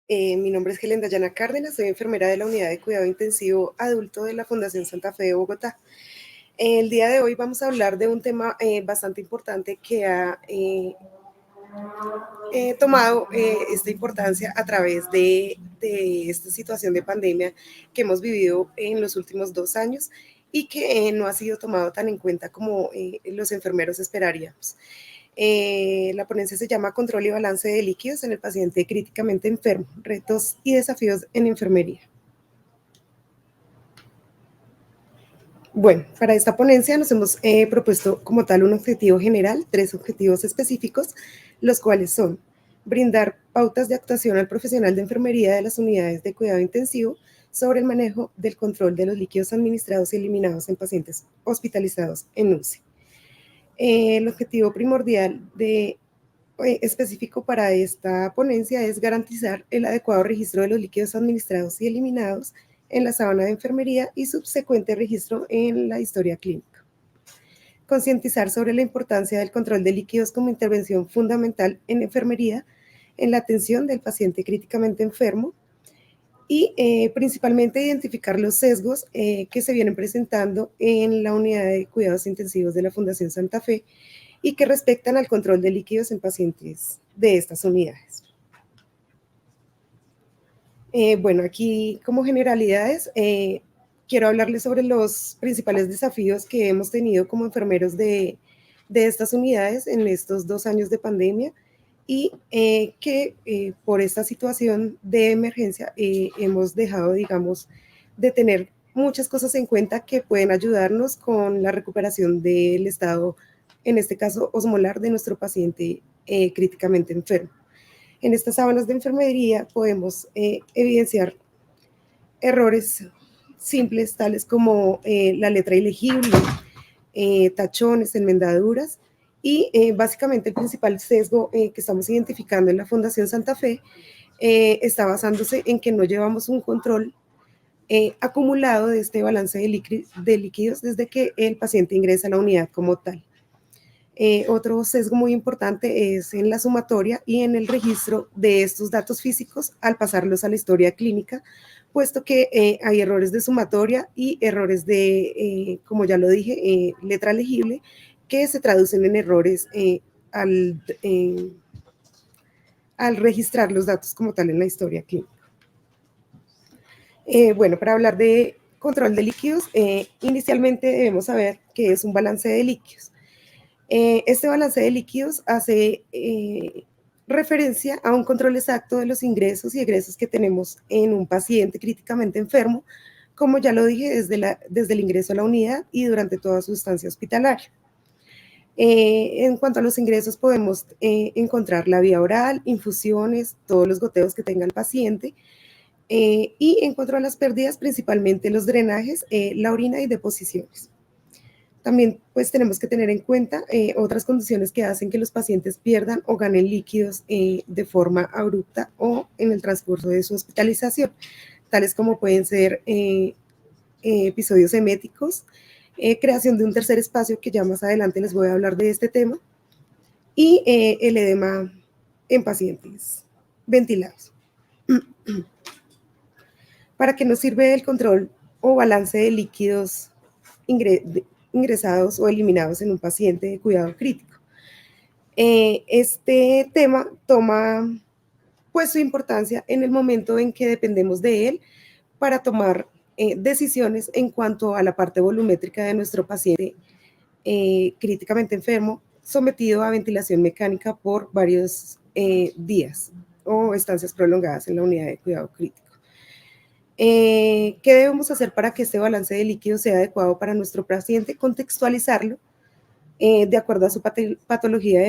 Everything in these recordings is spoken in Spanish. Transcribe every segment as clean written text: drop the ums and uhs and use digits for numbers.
Mi nombre es Helen Dayana Cárdenas, soy enfermera de la Unidad de Cuidado Intensivo Adulto de la Fundación Santa Fe de Bogotá. El día de hoy vamos a hablar de un tema bastante importante que ha tomado esta importancia a través de esta situación de pandemia que hemos vivido en los últimos 2 años y que no ha sido tomado tan en cuenta como los enfermeros esperaríamos. La ponencia se llama Control y balance de líquidos en el paciente críticamente enfermo, retos y desafíos en enfermería. Bueno, para esta ponencia nos hemos propuesto como tal un objetivo general, 3 objetivos específicos, los cuales son brindar pautas de actuación al profesional de enfermería de las unidades de cuidado intensivo sobre el manejo del control de los líquidos administrados y eliminados en pacientes hospitalizados en UCI. El objetivo primordial específico para esta ponencia es garantizar el adecuado registro de los líquidos administrados y eliminados en la sábana de enfermería y subsecuente registro en la historia clínica. Concientizar sobre la importancia del control de líquidos como intervención fundamental en enfermería en la atención del paciente críticamente enfermo y principalmente identificar los sesgos que se vienen presentando en la unidad de cuidados intensivos de la Fundación Santa Fe y que respectan al control de líquidos en pacientes de estas unidades. Bueno, aquí como generalidades, quiero hablarles sobre los principales desafíos que hemos tenido como enfermeros de estas unidades en estos 2 años de pandemia y que por esta situación de emergencia hemos dejado, digamos, de tener muchas cosas en cuenta que pueden ayudarnos con la recuperación del estado, en este caso osmolar, de nuestro paciente críticamente enfermo. En estas sábanas de enfermería podemos evidenciar errores simples, tales como la letra ilegible, tachones, enmendaduras, y básicamente el principal sesgo que estamos identificando en la Fundación Santa Fe está basándose en que no llevamos un control acumulado de este balance de líquidos desde que el paciente ingresa a la unidad como tal. Otro sesgo muy importante es en la sumatoria y en el registro de estos datos físicos al pasarlos a la historia clínica, puesto que hay errores de sumatoria y errores de, como ya lo dije, letra legible, que se traducen en errores al registrar los datos como tal en la historia clínica. Bueno, para hablar de control de líquidos, inicialmente debemos saber qué es un balance de líquidos. Este balance de líquidos hace referencia a un control exacto de los ingresos y egresos que tenemos en un paciente críticamente enfermo, como ya lo dije, desde el ingreso a la unidad y durante toda su estancia hospitalaria. En cuanto a los ingresos, podemos encontrar la vía oral, infusiones, todos los goteos que tenga el paciente, y en cuanto a las pérdidas, principalmente los drenajes, la orina y deposiciones. También pues tenemos que tener en cuenta otras condiciones que hacen que los pacientes pierdan o ganen líquidos de forma abrupta o en el transcurso de su hospitalización, tales como pueden ser episodios eméticos, creación de un tercer espacio, que ya más adelante les voy a hablar de este tema, y el edema en pacientes ventilados. ¿Para qué nos sirve el control o balance de líquidos ingresados o eliminados en un paciente de cuidado crítico? Este tema toma pues su importancia en el momento en que dependemos de él para tomar decisiones en cuanto a la parte volumétrica de nuestro paciente críticamente enfermo, sometido a ventilación mecánica por varios días o estancias prolongadas en la unidad de cuidado crítico. ¿Qué debemos hacer para que este balance de líquidos sea adecuado para nuestro paciente? Contextualizarlo de acuerdo a su patología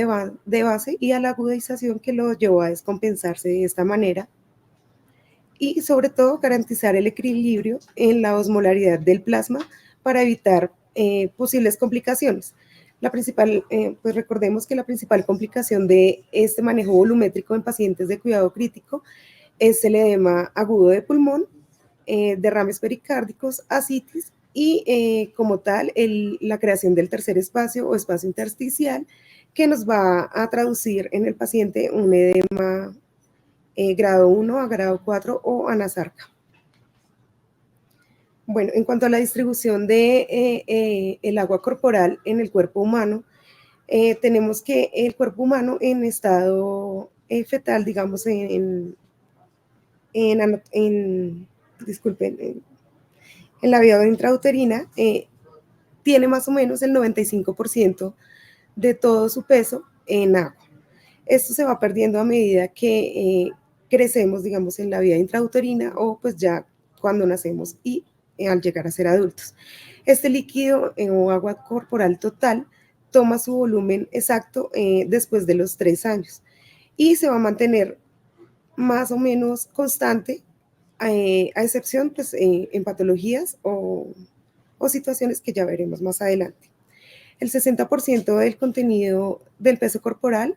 de base y a la agudización que lo llevó a descompensarse de esta manera, y sobre todo garantizar el equilibrio en la osmolaridad del plasma para evitar posibles complicaciones. Pues recordemos que la principal complicación de este manejo volumétrico en pacientes de cuidado crítico es el edema agudo de pulmón, derrames pericárdicos, ascitis y como tal la creación del tercer espacio o espacio intersticial, que nos va a traducir en el paciente un edema grado 1 a grado 4 o anasarca. Bueno, en cuanto a la distribución de el agua corporal en el cuerpo humano, tenemos que el cuerpo humano en estado fetal, digamos, disculpen, en la vía intrauterina, tiene más o menos el 95% de todo su peso en agua. Esto se va perdiendo a medida que crecemos, digamos, en la vida intrauterina o pues ya cuando nacemos y al llegar a ser adultos. Este líquido o agua corporal total toma su volumen exacto después de los 3 años y se va a mantener más o menos constante, a excepción pues, en patologías o situaciones que ya veremos más adelante. El 60% del contenido del peso corporal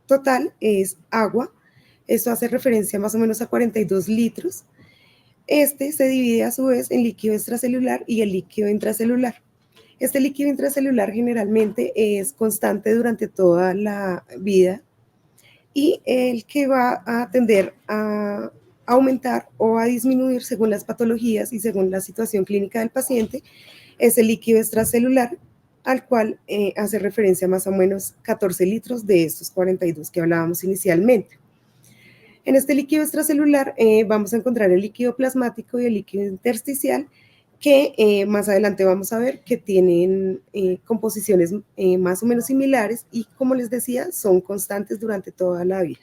total es agua. Esto hace referencia más o menos a 42 litros. Este se divide a su vez en líquido extracelular y el líquido intracelular. Este líquido intracelular generalmente es constante durante toda la vida y el que va a tender a aumentar o a disminuir según las patologías y según la situación clínica del paciente es el líquido extracelular, al cual hace referencia más o menos 14 litros de estos 42 que hablábamos inicialmente. En este líquido extracelular vamos a encontrar el líquido plasmático y el líquido intersticial, que más adelante vamos a ver que tienen composiciones más o menos similares y, como les decía, son constantes durante toda la vida.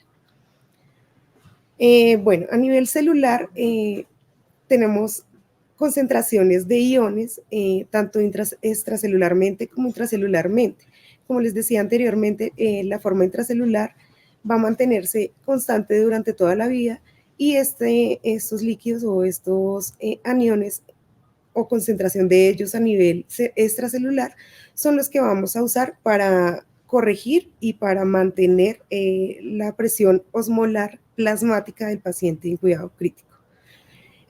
Bueno, a nivel celular tenemos concentraciones de iones, tanto extracelularmente como intracelularmente. Como les decía anteriormente, la forma intracelular va a mantenerse constante durante toda la vida y estos líquidos o estos aniones o concentración de ellos a nivel extracelular son los que vamos a usar para corregir y para mantener la presión osmolar plasmática del paciente en cuidado crítico.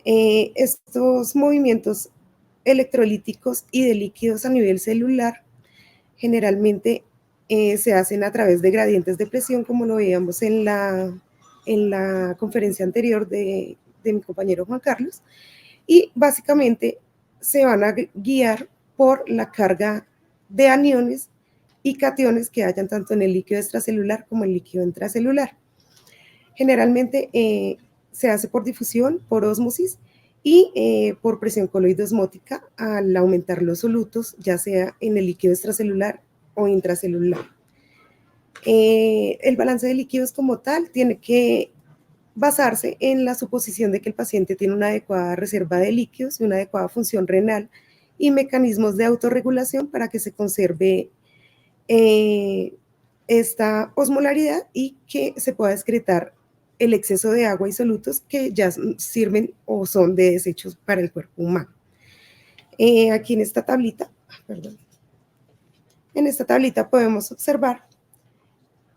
Estos movimientos electrolíticos y de líquidos a nivel celular generalmente se hacen a través de gradientes de presión, como lo veíamos en la conferencia anterior de mi compañero Juan Carlos, y básicamente se van a guiar por la carga de aniones y cationes que hayan tanto en el líquido extracelular como en el líquido intracelular. Generalmente se hace por difusión, por ósmosis y por presión coloidosmótica al aumentar los solutos, ya sea en el líquido extracelular o intracelular. El balance de líquidos como tal tiene que basarse en la suposición de que el paciente tiene una adecuada reserva de líquidos y una adecuada función renal y mecanismos de autorregulación para que se conserve esta osmolaridad y que se pueda excretar el exceso de agua y solutos que ya sirven o son de desechos para el cuerpo humano. Aquí en esta tablita, podemos observar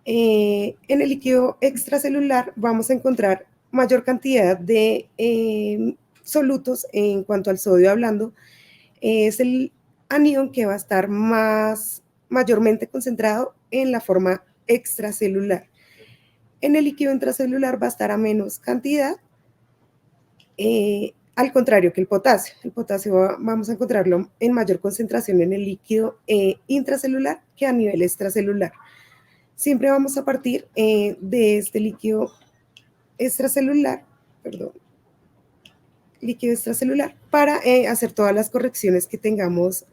en el líquido extracelular vamos a encontrar mayor cantidad de solutos en cuanto al sodio hablando. Es el anión que va a estar mayormente concentrado en la forma extracelular. En el líquido intracelular va a estar a menos cantidad, al contrario que el potasio. El potasio vamos a encontrarlo en mayor concentración en el líquido intracelular que a nivel extracelular. Siempre vamos a partir de este líquido extracelular, para hacer todas las correcciones que tengamos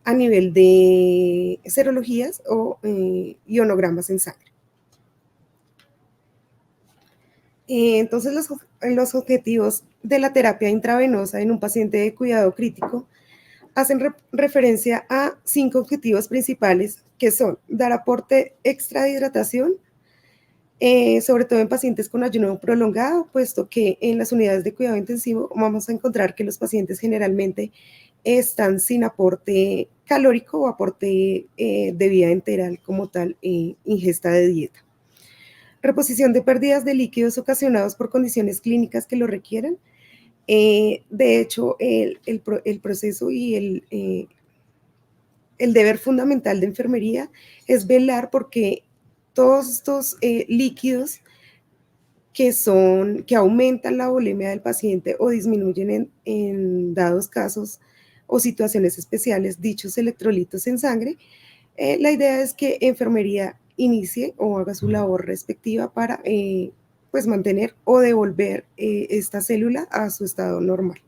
a nivel de serologías o ionogramas en sangre. Entonces, los objetivos de la terapia intravenosa en un paciente de cuidado crítico hacen referencia a 5 objetivos principales, que son dar aporte extra de hidratación, sobre todo en pacientes con ayuno prolongado, puesto que en las unidades de cuidado intensivo vamos a encontrar que los pacientes generalmente están sin aporte calórico o aporte de vía enteral como tal, ingesta de dieta. Reposición de pérdidas de líquidos ocasionados por condiciones clínicas que lo requieran. De hecho, el proceso y el deber fundamental de enfermería es velar porque todos estos líquidos que aumentan la volemia del paciente o disminuyen en dados casos o situaciones especiales dichos electrolitos en sangre, la idea es que enfermería inicie o haga su labor respectiva para pues mantener o devolver esta célula a su estado normal.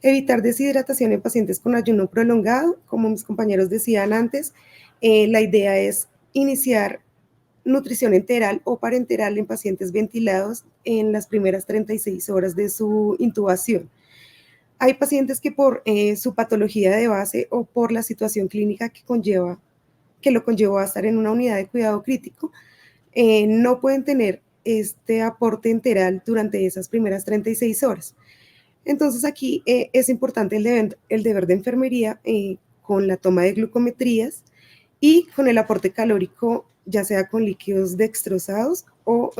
Evitar deshidratación en pacientes con ayuno prolongado, como mis compañeros decían antes, la idea es iniciar nutrición enteral o parenteral en pacientes ventilados en las primeras 36 horas de su intubación. Hay pacientes que por su patología de base o por la situación clínica que lo conllevó a estar en una unidad de cuidado crítico, no pueden tener este aporte enteral durante esas primeras 36 horas. Entonces aquí es importante el deber de enfermería con la toma de glucometrías y con el aporte calórico, ya sea con líquidos dextrosados o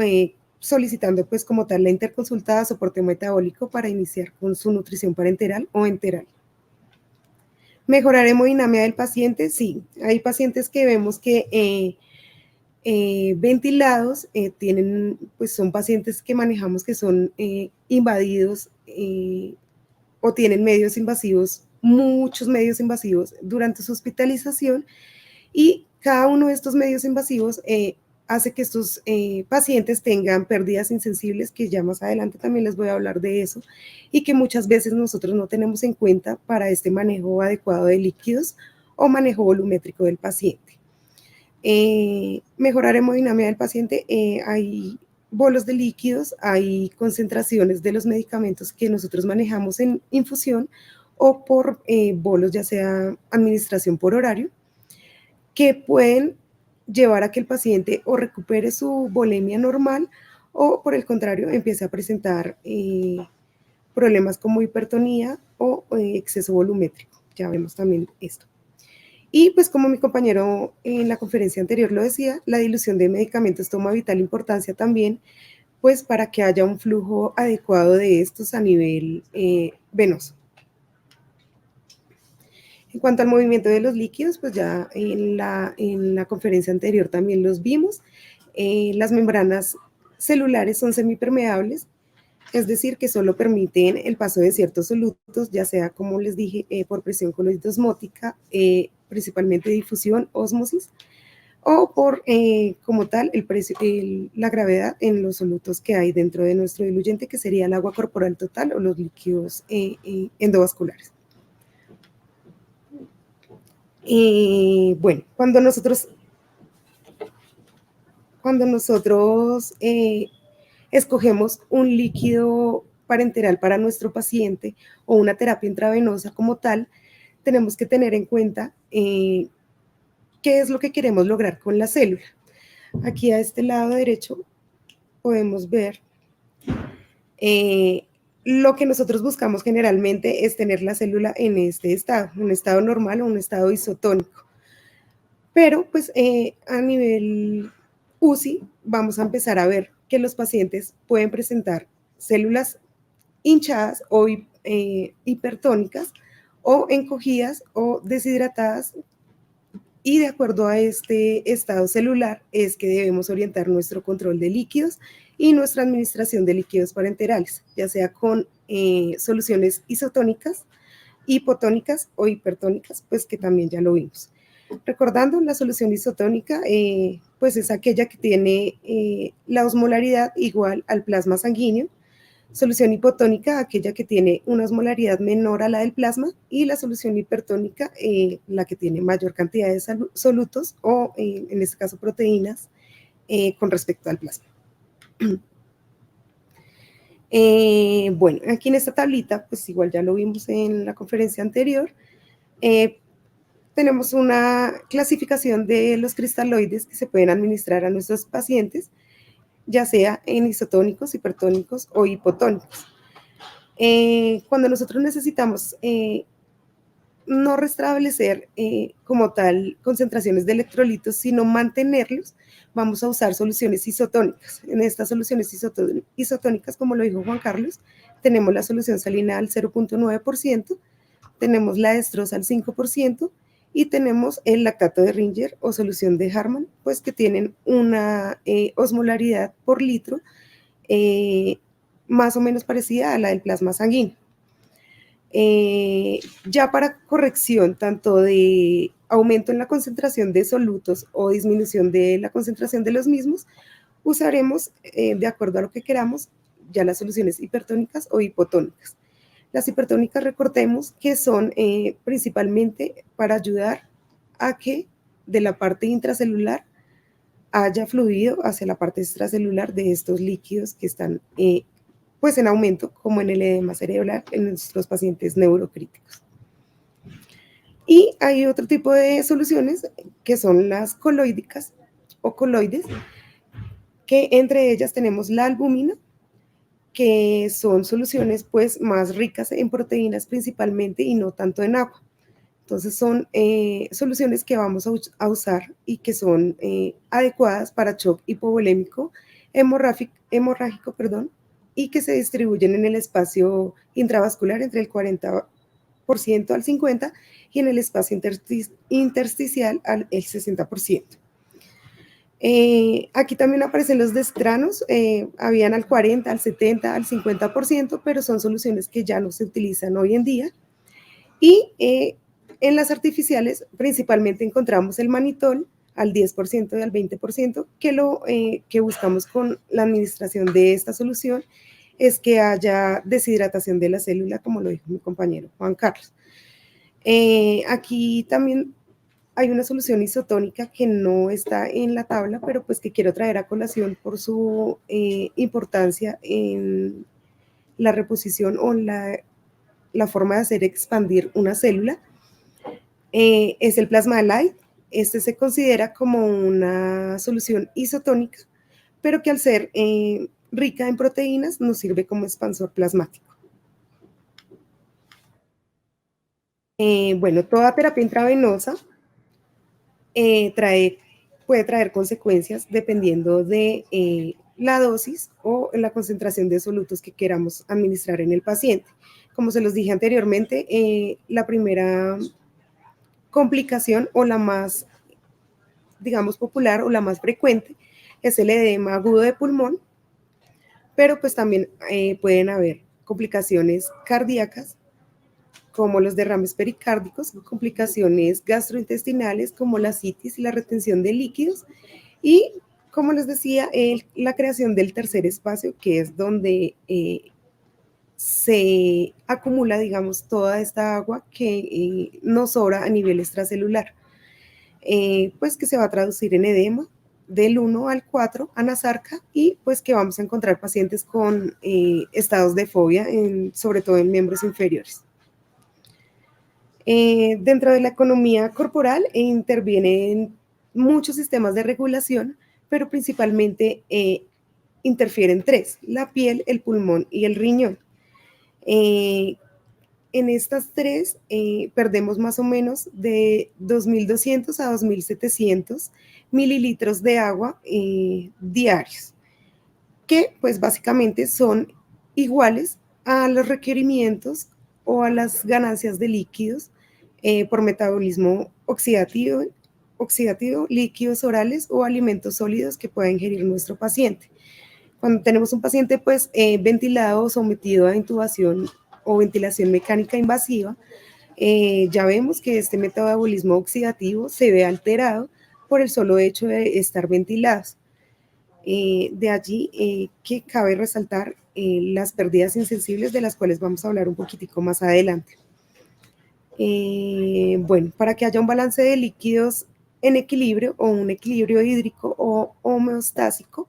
solicitando pues como tal la interconsulta de soporte metabólico para iniciar con su nutrición parenteral o enteral. ¿Mejorar hemodinamia del paciente? Sí, hay pacientes que vemos que ventilados pues son pacientes que manejamos que son invadidos o tienen medios invasivos, muchos medios invasivos durante su hospitalización, y cada uno de estos medios invasivos hace que estos pacientes tengan pérdidas insensibles, que ya más adelante también les voy a hablar de eso, y que muchas veces nosotros no tenemos en cuenta para este manejo adecuado de líquidos o manejo volumétrico del paciente. Mejorar hemodinamia del paciente, hay bolos de líquidos, hay concentraciones de los medicamentos que nosotros manejamos en infusión o por bolos, ya sea administración por horario, que pueden llevar a que el paciente o recupere su volemia normal o por el contrario empiece a presentar problemas como hipertonía o exceso volumétrico. Ya vemos también esto. Y pues como mi compañero en la conferencia anterior lo decía, la dilución de medicamentos toma vital importancia también, pues para que haya un flujo adecuado de estos a nivel venoso. En cuanto al movimiento de los líquidos, pues ya en la conferencia anterior también los vimos. Las membranas celulares son semipermeables, es decir, que solo permiten el paso de ciertos solutos, ya sea, como les dije, por presión coloidosmótica, principalmente difusión, ósmosis, o por, como tal, la gravedad en los solutos que hay dentro de nuestro diluyente, que sería el agua corporal total o los líquidos endovasculares. Bueno, cuando nosotros escogemos un líquido parenteral para nuestro paciente o una terapia intravenosa como tal, tenemos que tener en cuenta qué es lo que queremos lograr con la célula. Aquí a este lado derecho podemos ver lo que nosotros buscamos generalmente es tener la célula en este estado, un estado normal o un estado isotónico. Pero pues a nivel UCI vamos a empezar a ver que los pacientes pueden presentar células hinchadas o hipertónicas o encogidas o deshidratadas, y de acuerdo a este estado celular es que debemos orientar nuestro control de líquidos y nuestra administración de líquidos parenterales, ya sea con soluciones isotónicas, hipotónicas o hipertónicas, pues que también ya lo vimos. Recordando, la solución isotónica pues es aquella que tiene la osmolaridad igual al plasma sanguíneo. Solución hipotónica, aquella que tiene una osmolaridad menor a la del plasma, y la solución hipertónica, la que tiene mayor cantidad de solutos o en este caso proteínas con respecto al plasma. Bueno, aquí en esta tablita, pues igual ya lo vimos en la conferencia anterior, tenemos una clasificación de los cristaloides que se pueden administrar a nuestros pacientes, ya sea en isotónicos, hipertónicos o hipotónicos. Cuando nosotros necesitamos no restablecer como tal concentraciones de electrolitos, sino mantenerlos, vamos a usar soluciones isotónicas. En estas soluciones isotónicas, como lo dijo Juan Carlos, tenemos la solución salina al 0.9%, tenemos la destroza al 5%, y tenemos el lactato de Ringer o solución de Harman, pues que tienen una osmolaridad por litro eh, más o menos parecida a la del plasma sanguíneo. Ya para corrección tanto de aumento en la concentración de solutos o disminución de la concentración de los mismos, usaremos, de acuerdo a lo que queramos, ya las soluciones hipertónicas o hipotónicas. Las hipertónicas, recordemos que son principalmente para ayudar a que de la parte intracelular haya fluido hacia la parte extracelular de estos líquidos que están pues en aumento, como en el edema cerebral en nuestros pacientes neurocríticos. Y hay otro tipo de soluciones que son las coloídicas o coloides, que entre ellas tenemos la albúmina, que son soluciones pues más ricas en proteínas principalmente y no tanto en agua. Entonces son soluciones que vamos a usar y que son adecuadas para shock hipovolémico hemorrágico, perdón, y que se distribuyen en el espacio intravascular entre el 40% al 50% y en el espacio intersticial al el 60%. Aquí también aparecen los destranos, habían al 40, al 70, al 50%, pero son soluciones que ya no se utilizan hoy en día. Y en las artificiales principalmente encontramos el manitol al 10% y al 20%, que lo que buscamos con la administración de esta solución es que haya deshidratación de la célula, como lo dijo mi compañero Juan Carlos. Aquí también hay una solución isotónica que no está en la tabla, pero pues que quiero traer a colación por su importancia en la reposición o la forma de hacer expandir una célula. Es el plasma light. Este se considera como una solución isotónica, pero que al ser rica en proteínas nos sirve como expansor plasmático. Bueno, toda terapia intravenosa puede traer consecuencias dependiendo de la dosis o la concentración de solutos que queramos administrar en el paciente. Como se los dije anteriormente, la primera complicación o la más, digamos, popular o la más frecuente es el edema agudo de pulmón, pero pues también pueden haber complicaciones cardíacas como los derrames pericárdicos, complicaciones gastrointestinales como la citis y la retención de líquidos y, como les decía, la creación del tercer espacio, que es donde se acumula, digamos, toda esta agua que nos sobra a nivel extracelular, pues que se va a traducir en edema del 1 al 4, anasarca, y pues que vamos a encontrar pacientes con estados de fobia, sobre todo en miembros inferiores. Dentro de la economía corporal intervienen muchos sistemas de regulación, pero principalmente interfieren tres: la piel, el pulmón y el riñón. En estas tres perdemos más o menos de 2.200 a 2.700 mililitros de agua diarios, que pues básicamente son iguales a los requerimientos o a las ganancias de líquidos por metabolismo oxidativo, líquidos orales o alimentos sólidos que pueda ingerir nuestro paciente. Cuando tenemos un paciente pues ventilado o sometido a intubación o ventilación mecánica invasiva, ya vemos que este metabolismo oxidativo se ve alterado por el solo hecho de estar ventilados. De allí que cabe resaltar las pérdidas insensibles, de las cuales vamos a hablar un poquitico más adelante. Bueno, para que haya un balance de líquidos en equilibrio o un equilibrio hídrico o homeostásico,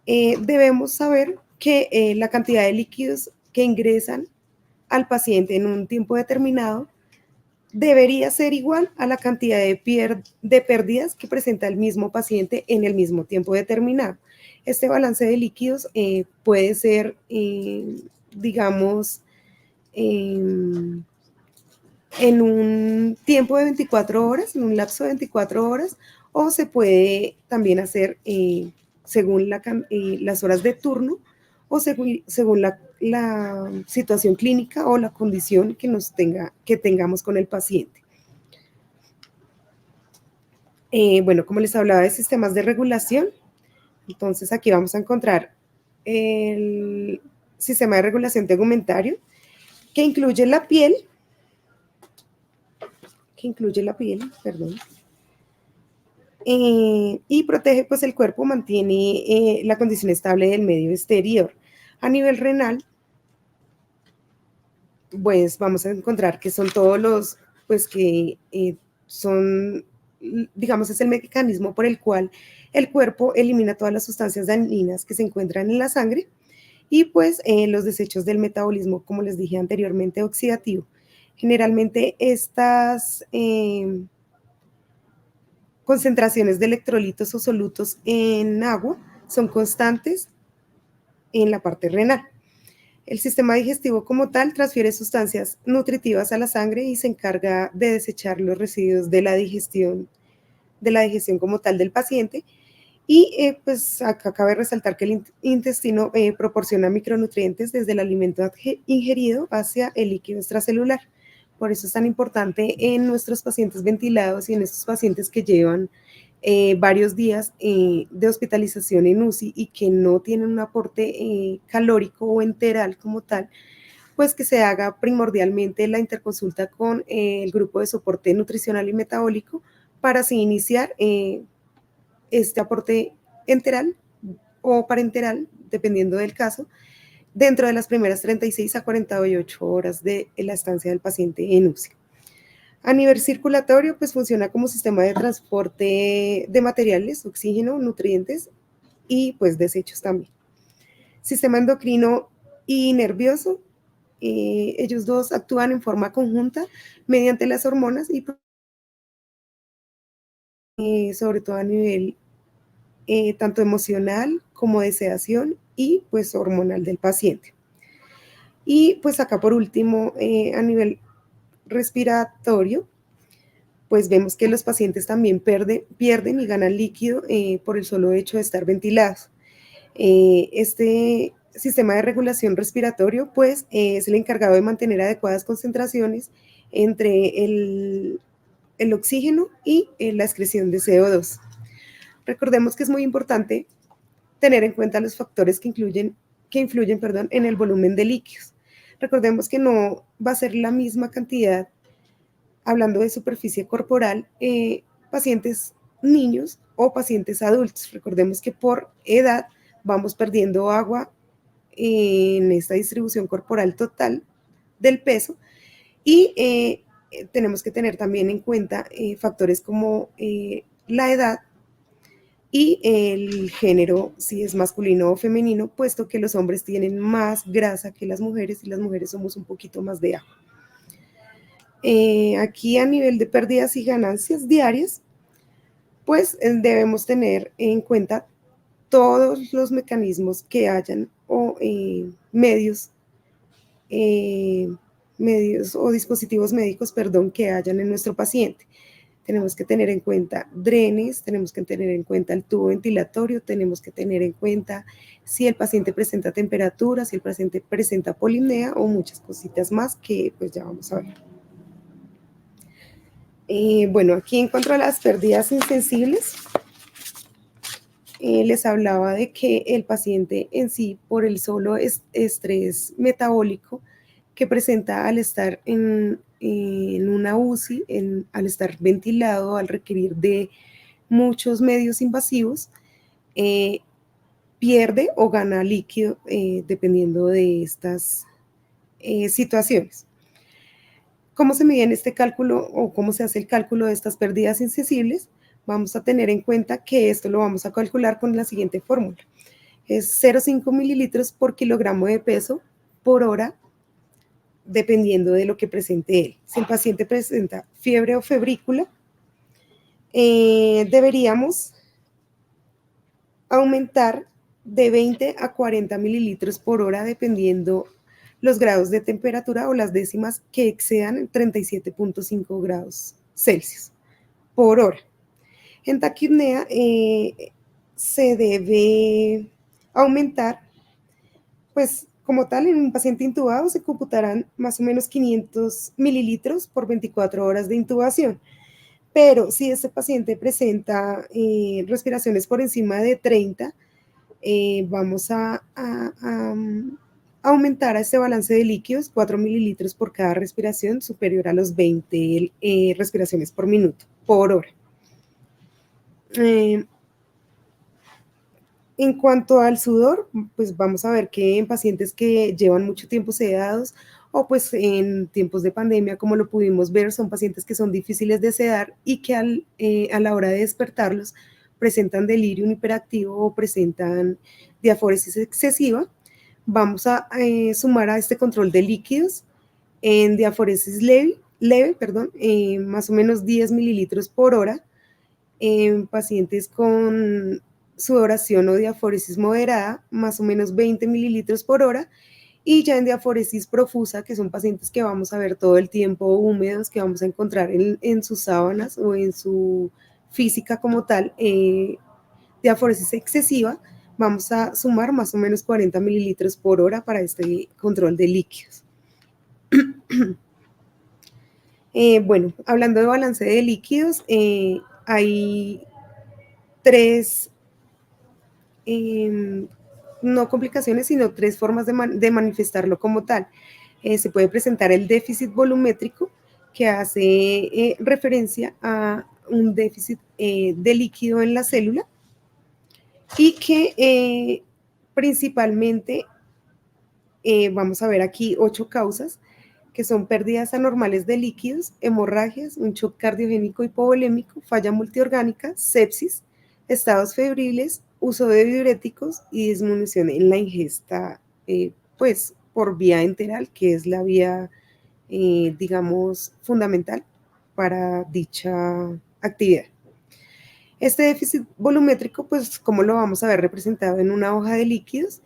debemos saber que la cantidad de líquidos que ingresan al paciente en un tiempo determinado debería ser igual a la cantidad de pérdidas que presenta el mismo paciente en el mismo tiempo determinado. Este balance de líquidos puede ser, digamos, en un tiempo de 24 horas, en un lapso de 24 horas, o se puede también hacer según las horas de turno o según la situación clínica o la condición que tengamos con el paciente. Bueno, como les hablaba de sistemas de regulación, entonces aquí vamos a encontrar el sistema de regulación tegumentario, que incluye la piel, perdón, y protege pues el cuerpo, mantiene la condición estable del medio exterior. A nivel renal, pues vamos a encontrar que son todos los, pues que son, digamos, es el mecanismo por el cual el cuerpo elimina todas las sustancias dañinas que se encuentran en la sangre y pues los desechos del metabolismo, como les dije anteriormente, oxidativo. Generalmente estas concentraciones de electrolitos o solutos en agua son constantes en la parte renal. El sistema digestivo como tal transfiere sustancias nutritivas a la sangre y se encarga de desechar los residuos de la digestión como tal del paciente. Y pues acá cabe resaltar que el intestino proporciona micronutrientes desde el alimento ingerido hacia el líquido extracelular. Por eso es tan importante en nuestros pacientes ventilados y en estos pacientes que llevan varios días de hospitalización en UCI y que no tienen un aporte calórico o enteral como tal, pues que se haga primordialmente la interconsulta con el grupo de soporte nutricional y metabólico para así iniciar este aporte enteral o parenteral, dependiendo del caso, dentro de las primeras 36 a 48 horas de la estancia del paciente en UCI. A nivel circulatorio, pues funciona como sistema de transporte de materiales, oxígeno, nutrientes y pues desechos también. Sistema endocrino y nervioso, ellos dos actúan en forma conjunta mediante las hormonas y sobre todo a nivel tanto emocional como de sedación y pues hormonal del paciente. Y pues acá por último, a nivel respiratorio, pues vemos que los pacientes también pierden y ganan líquido por el solo hecho de estar ventilados. Este sistema de regulación respiratorio, pues, es el encargado de mantener adecuadas concentraciones entre el oxígeno y la excreción de CO2. Recordemos que es muy importante tener en cuenta los factores que influyen en el volumen de líquidos. Recordemos que no va a ser la misma cantidad, hablando de superficie corporal, pacientes niños o pacientes adultos. Recordemos que por edad vamos perdiendo agua en esta distribución corporal total del peso y tenemos que tener también en cuenta factores como la edad y el género, si es masculino o femenino, puesto que los hombres tienen más grasa que las mujeres y las mujeres somos un poquito más de agua. Aquí a nivel de pérdidas y ganancias diarias, pues debemos tener en cuenta todos los mecanismos que hayan o medios o dispositivos médicos, perdón, que hayan en nuestro paciente. Tenemos que tener en cuenta drenes, tenemos que tener en cuenta el tubo ventilatorio, tenemos que tener en cuenta si el paciente presenta temperatura, si el paciente presenta polimnea o muchas cositas más que pues ya vamos a ver. Bueno, aquí en cuanto a las pérdidas insensibles, les hablaba de que el paciente en sí, por el solo estrés metabólico que presenta al estar en una UCI, al estar ventilado, al requerir de muchos medios invasivos, pierde o gana líquido dependiendo de estas situaciones. ¿Cómo se mide en este cálculo o cómo se hace el cálculo de estas pérdidas insensibles? Vamos a tener en cuenta que esto lo vamos a calcular con la siguiente fórmula. Es 0,5 mililitros por kilogramo de peso por hora, dependiendo de lo que presente él. Si el paciente presenta fiebre o febrícula, deberíamos aumentar de 20 a 40 mililitros por hora, dependiendo los grados de temperatura o las décimas que excedan 37.5 grados Celsius por hora. En taquipnea se debe aumentar, pues como tal, en un paciente intubado se computarán más o menos 500 mililitros por 24 horas de intubación. Pero si este paciente presenta respiraciones por encima de 30, vamos a aumentar a este balance de líquidos 4 mililitros por cada respiración superior a los 20 respiraciones por minuto, por hora. En cuanto al sudor, pues vamos a ver que en pacientes que llevan mucho tiempo sedados o pues en tiempos de pandemia, como lo pudimos ver, son pacientes que son difíciles de sedar y que a la hora de despertarlos presentan delirio hiperactivo o presentan diaforesis excesiva. Vamos a sumar a este control de líquidos en diaforesis leve, más o menos 10 mililitros por hora en pacientes con sudoración o diaforesis moderada, más o menos 20 mililitros por hora, y ya en diaforesis profusa, que son pacientes que vamos a ver todo el tiempo húmedos, que vamos a encontrar en sus sábanas o en su física como tal, diaforesis excesiva, vamos a sumar más o menos 40 mililitros por hora para este control de líquidos. Bueno, hablando de balance de líquidos, hay tres, no complicaciones, sino tres formas de manifestarlo como tal. Se puede presentar el déficit volumétrico, que hace referencia a un déficit de líquido en la célula y que principalmente vamos a ver aquí 8 causas, que son pérdidas anormales de líquidos, hemorragias, un shock cardiogénico hipovolémico, falla multiorgánica, sepsis, estados febriles, uso de diuréticos y disminución en la ingesta, pues por vía enteral, que es la vía, digamos, fundamental para dicha actividad. Este déficit volumétrico, pues, ¿cómo lo vamos a ver representado en una hoja de líquidos?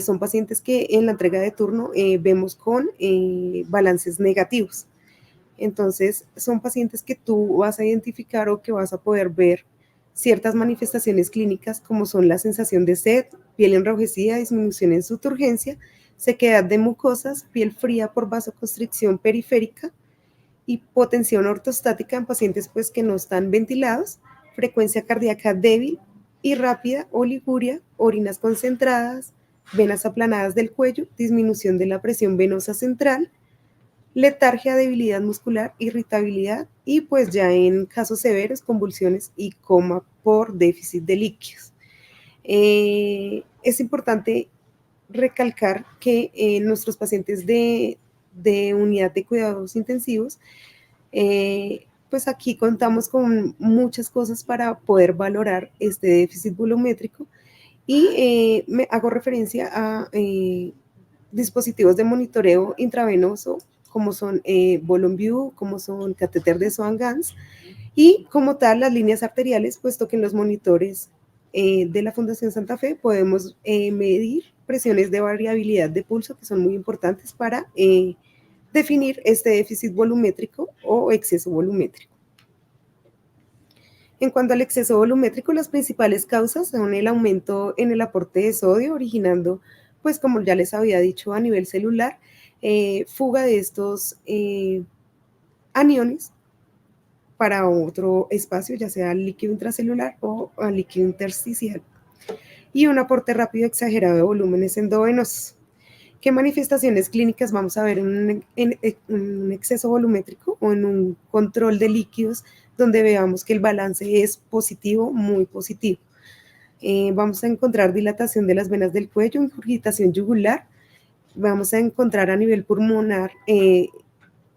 Son pacientes que en la entrega de turno vemos con balances negativos. Entonces, son pacientes que tú vas a identificar o que vas a poder ver ciertas manifestaciones clínicas como son la sensación de sed, piel enrojecida, disminución en su turgencia, sequedad de mucosas, piel fría por vasoconstricción periférica, hipotensión ortostática en pacientes pues, que no están ventilados, frecuencia cardíaca débil y rápida, oliguria, orinas concentradas, venas aplanadas del cuello, disminución de la presión venosa central, letargia, debilidad muscular, irritabilidad y pues ya en casos severos convulsiones y coma por déficit de líquidos. Es importante recalcar que nuestros pacientes de unidad de cuidados intensivos, pues aquí contamos con muchas cosas para poder valorar este déficit volumétrico y me hago referencia a dispositivos de monitoreo intravenoso como son Bolon-View, como son catéter de Swan-Ganz y como tal las líneas arteriales, puesto que en los monitores de la Fundación Santa Fe podemos medir presiones de variabilidad de pulso que son muy importantes para definir este déficit volumétrico o exceso volumétrico. En cuanto al exceso volumétrico, las principales causas son el aumento en el aporte de sodio, originando, pues como ya les había dicho a nivel celular, fuga de estos aniones para otro espacio, ya sea líquido intracelular o líquido intersticial, y un aporte rápido exagerado de volúmenes endovenosos. ¿Qué manifestaciones clínicas vamos a ver en un exceso volumétrico o en un control de líquidos donde veamos que el balance es positivo, muy positivo? Vamos a encontrar dilatación de las venas del cuello, ingurgitación yugular, vamos a encontrar a nivel pulmonar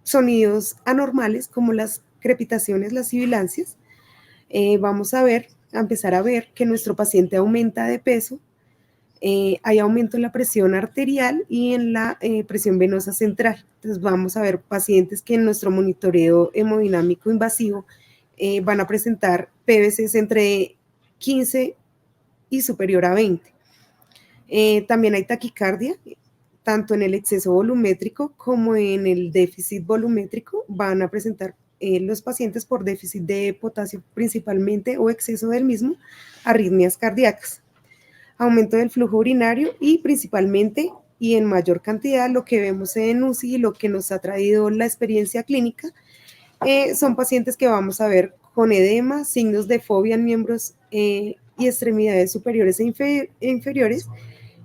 sonidos anormales como las crepitaciones, las sibilancias. Vamos a empezar a ver que nuestro paciente aumenta de peso, hay aumento en la presión arterial y en la presión venosa central. Entonces vamos a ver pacientes que en nuestro monitoreo hemodinámico invasivo van a presentar PVCs entre 15 y superior a 20. También hay taquicardia, tanto en el exceso volumétrico como en el déficit volumétrico van a presentar los pacientes por déficit de potasio principalmente o exceso del mismo, arritmias cardíacas, aumento del flujo urinario y principalmente y en mayor cantidad lo que vemos en UCI y lo que nos ha traído la experiencia clínica son pacientes que vamos a ver con edema, signos de fobia en miembros y extremidades superiores e inferiores,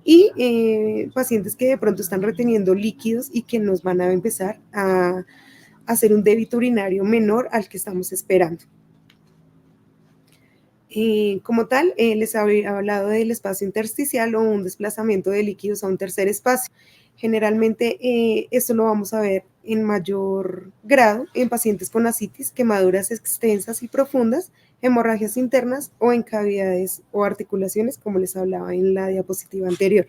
y pacientes que de pronto están reteniendo líquidos y que nos van a empezar a hacer un débito urinario menor al que estamos esperando. Como tal, les había hablado del espacio intersticial o un desplazamiento de líquidos a un tercer espacio. Generalmente esto lo vamos a ver en mayor grado en pacientes con ascitis, quemaduras extensas y profundas, hemorragias internas o en cavidades o articulaciones, como les hablaba en la diapositiva anterior.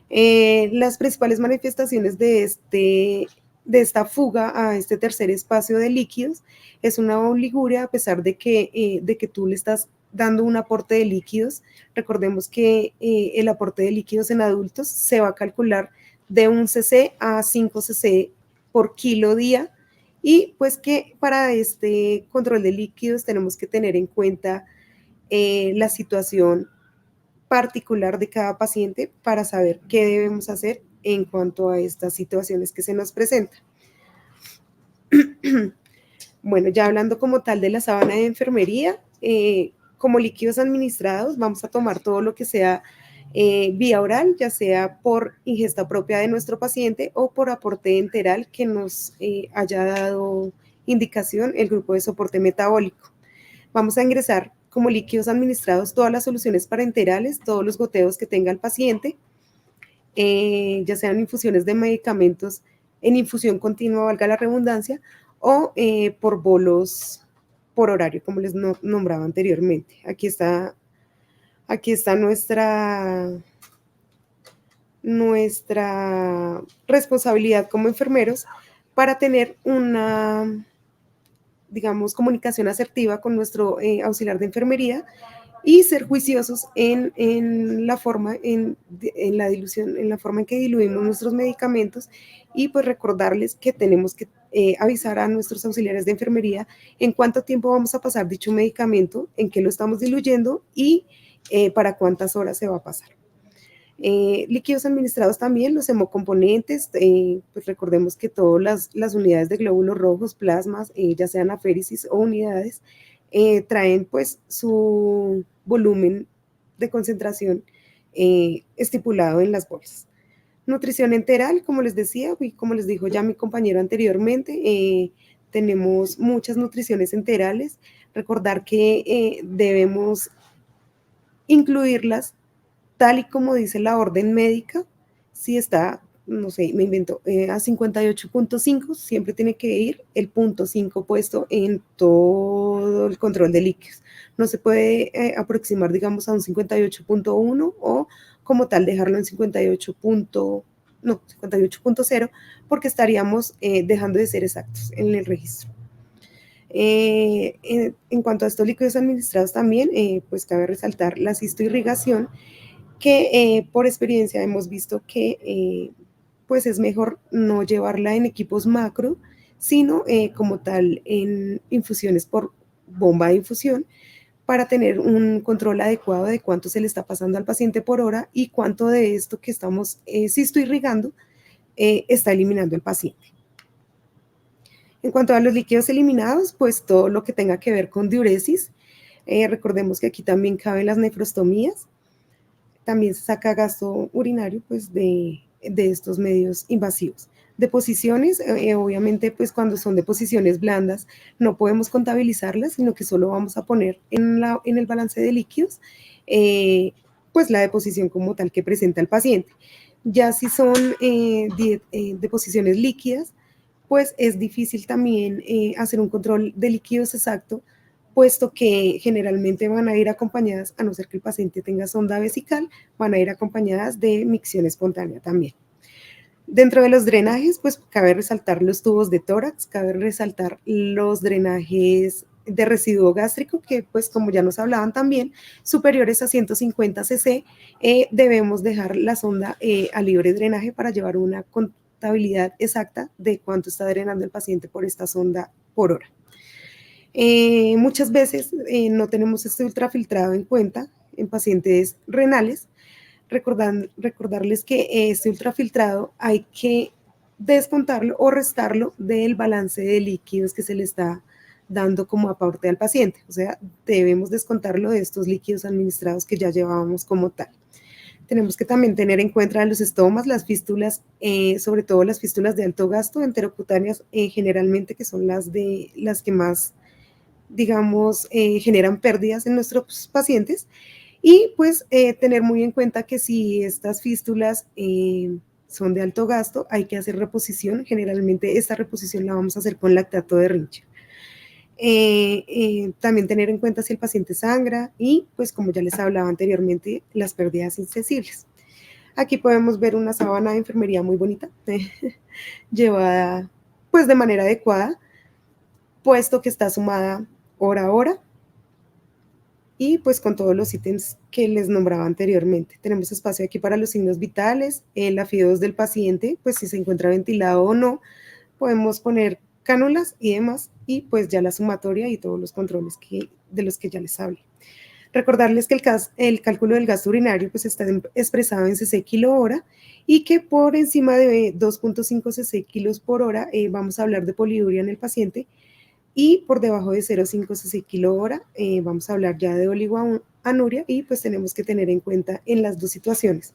Las principales manifestaciones de esta fuga a este tercer espacio de líquidos es una oliguria, a pesar de que tú le estás dando un aporte de líquidos. Recordemos que el aporte de líquidos en adultos se va a calcular de 1 cc a 5 cc por kilo día, y pues que para este control de líquidos tenemos que tener en cuenta la situación particular de cada paciente para saber qué debemos hacer en cuanto a estas situaciones que se nos presentan. Bueno, ya hablando como tal de la sábana de enfermería, como líquidos administrados, vamos a tomar todo lo que sea vía oral, ya sea por ingesta propia de nuestro paciente o por aporte enteral que nos haya dado indicación el grupo de soporte metabólico. Vamos a ingresar como líquidos administrados todas las soluciones parenterales, todos los goteos que tenga el paciente, ya sean infusiones de medicamentos en infusión continua, valga la redundancia, o por bolos por horario, como les nombraba anteriormente. Aquí está nuestra responsabilidad como enfermeros para tener una, digamos, comunicación asertiva con nuestro auxiliar de enfermería y ser juiciosos en la forma, en la dilución, en la forma en que diluimos nuestros medicamentos, y pues recordarles que tenemos que avisar a nuestros auxiliares de enfermería en cuánto tiempo vamos a pasar dicho medicamento, en qué lo estamos diluyendo y para cuántas horas se va a pasar. Líquidos administrados también, los hemocomponentes, pues recordemos que todas las unidades de glóbulos rojos, plasmas, ya sean aféresis o unidades, traen pues su volumen de concentración estipulado en las bolsas. Nutrición enteral, como les decía, y como les dijo ya mi compañero anteriormente, tenemos muchas nutriciones enterales. Recordar que debemos incluirlas tal y como dice la orden médica. Si está, no sé, me invento, a 58.5, siempre tiene que ir el punto 5 puesto en todo el control de líquidos. No se puede aproximar, digamos, a un 58.1 o como tal dejarlo en 58.0, porque estaríamos dejando de ser exactos en el registro. En cuanto a estos líquidos administrados también, pues cabe resaltar la cistoirrigación, que por experiencia hemos visto que pues es mejor no llevarla en equipos macro, sino como tal en infusiones por bomba de infusión, para tener un control adecuado de cuánto se le está pasando al paciente por hora y cuánto de esto que estamos cistoirrigando está eliminando el paciente. En cuanto a los líquidos eliminados, pues todo lo que tenga que ver con diuresis, recordemos que aquí también caben las nefrostomías. También se saca gasto urinario pues de estos medios invasivos. Deposiciones, obviamente pues cuando son deposiciones blandas no podemos contabilizarlas, sino que solo vamos a poner en el balance de líquidos pues la deposición como tal que presenta el paciente. Ya si son deposiciones líquidas, pues es difícil también hacer un control de líquidos exacto, puesto que generalmente van a ir acompañadas, a no ser que el paciente tenga sonda vesical, van a ir acompañadas de micción espontánea también. Dentro de los drenajes, pues cabe resaltar los tubos de tórax, cabe resaltar los drenajes de residuo gástrico, que pues como ya nos hablaban también, superiores a 150 cc, debemos dejar la sonda a libre drenaje para llevar una contabilidad exacta de cuánto está drenando el paciente por esta sonda por hora. Muchas veces no tenemos este ultrafiltrado en cuenta en pacientes renales. Recordarles que este ultrafiltrado hay que descontarlo o restarlo del balance de líquidos que se le está dando como aporte al paciente. O sea, debemos descontarlo de estos líquidos administrados que ya llevábamos como tal. Tenemos que también tener en cuenta los estomas, las fístulas, sobre todo las fístulas de alto gasto, enterocutáneas, generalmente, que son las que más, digamos, generan pérdidas en nuestros pacientes. Y pues tener muy en cuenta que si estas fístulas son de alto gasto, hay que hacer reposición. Generalmente esta reposición la vamos a hacer con lactato de Rincher. También tener en cuenta si el paciente sangra y, pues como ya les hablaba anteriormente, las pérdidas insensibles. Aquí podemos ver una sábana de enfermería muy bonita, llevada pues de manera adecuada, puesto que está sumada hora a hora y pues con todos los ítems que les nombraba anteriormente. Tenemos espacio aquí para los signos vitales, la FIO2 del paciente, pues si se encuentra ventilado o no, podemos poner cánulas y demás, y pues ya la sumatoria y todos los controles de los que ya les hablé. Recordarles que el cálculo del gasto urinario pues está expresado en cc kilo hora y que por encima de 2.5 cc kilos por hora vamos a hablar de poliuria en el paciente, y por debajo de 0.5 cc kilo hora vamos a hablar ya de oligoanuria, y pues tenemos que tener en cuenta en las dos situaciones.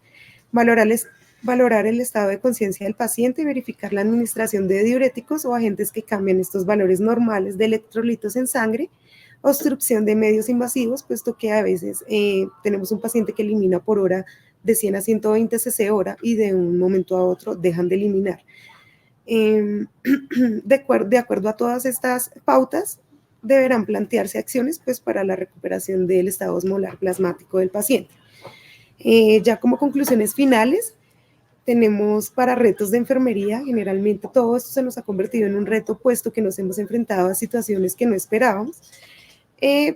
Valorar el estado de conciencia del paciente, verificar la administración de diuréticos o agentes que cambian estos valores normales de electrolitos en sangre, obstrucción de medios invasivos, puesto que a veces tenemos un paciente que elimina por hora de 100 a 120 cc hora y de un momento a otro dejan de eliminar. De acuerdo a todas estas pautas, deberán plantearse acciones pues, para la recuperación del estado osmolar plasmático del paciente. Ya como conclusiones finales, tenemos para retos de enfermería, generalmente todo esto se nos ha convertido en un reto, puesto que nos hemos enfrentado a situaciones que no esperábamos,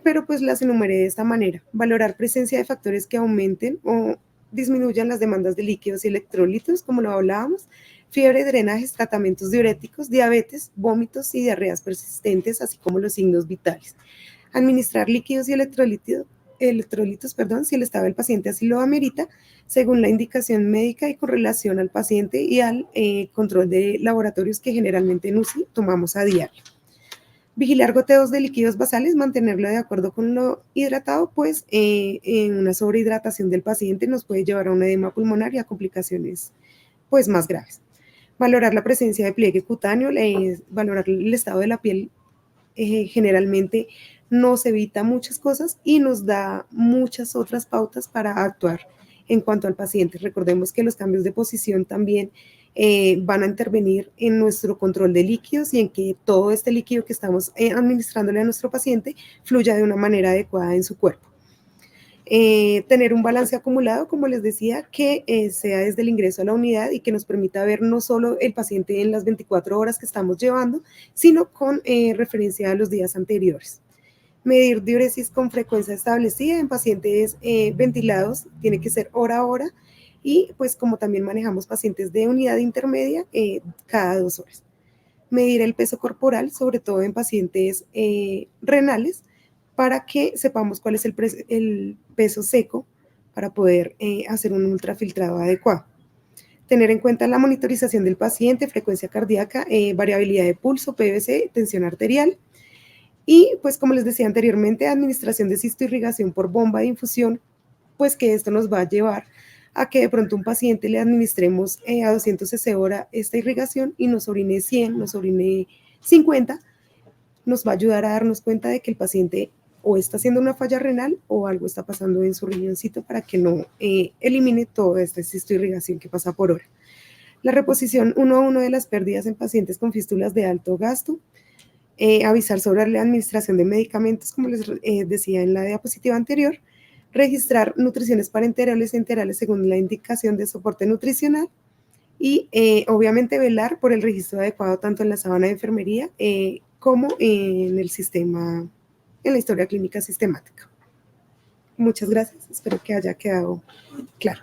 pero pues las enumeré de esta manera: valorar presencia de factores que aumenten o disminuyan las demandas de líquidos y electrolitos, como lo hablábamos, fiebre, drenajes, tratamientos diuréticos, diabetes, vómitos y diarreas persistentes, así como los signos vitales. Administrar líquidos y electrolitos, si el estado del paciente así lo amerita, según la indicación médica y con relación al paciente y al control de laboratorios que generalmente en UCI tomamos a diario. Vigilar goteos de líquidos basales, mantenerlo de acuerdo con lo hidratado, pues en una sobrehidratación del paciente nos puede llevar a un edema pulmonar y a complicaciones pues más graves. Valorar la presencia de pliegue cutáneo, valorar el estado de la piel, generalmente nos evita muchas cosas y nos da muchas otras pautas para actuar en cuanto al paciente. Recordemos que los cambios de posición también van a intervenir en nuestro control de líquidos y en que todo este líquido que estamos administrándole a nuestro paciente fluya de una manera adecuada en su cuerpo. Tener un balance acumulado, como les decía, que sea desde el ingreso a la unidad y que nos permita ver no solo el paciente en las 24 horas que estamos llevando, sino con referencia a los días anteriores. Medir diuresis con frecuencia establecida en pacientes ventilados, tiene que ser hora a hora, y pues como también manejamos pacientes de unidad intermedia, cada 2 horas. Medir el peso corporal, sobre todo en pacientes renales, para que sepamos cuál es el peso seco para poder hacer un ultrafiltrado adecuado. Tener en cuenta la monitorización del paciente, frecuencia cardíaca, variabilidad de pulso, PVC, tensión arterial. Y pues como les decía anteriormente, administración de cistoirrigación por bomba de infusión, pues que esto nos va a llevar a que de pronto un paciente le administremos a 200 cc hora esta irrigación y nos orine 100, nos orine 50, nos va a ayudar a darnos cuenta de que el paciente o está haciendo una falla renal o algo está pasando en su riñoncito para que no elimine toda esta cistoirrigación que pasa por hora. La reposición 1 a 1 de las pérdidas en pacientes con fístulas de alto gasto. Avisar sobre la administración de medicamentos, como les decía en la diapositiva anterior. Registrar nutriciones parenterales e enterales según la indicación de soporte nutricional. Y obviamente velar por el registro adecuado tanto en la sábana de enfermería como en el sistema, en la historia clínica sistemática. Muchas gracias, espero que haya quedado claro.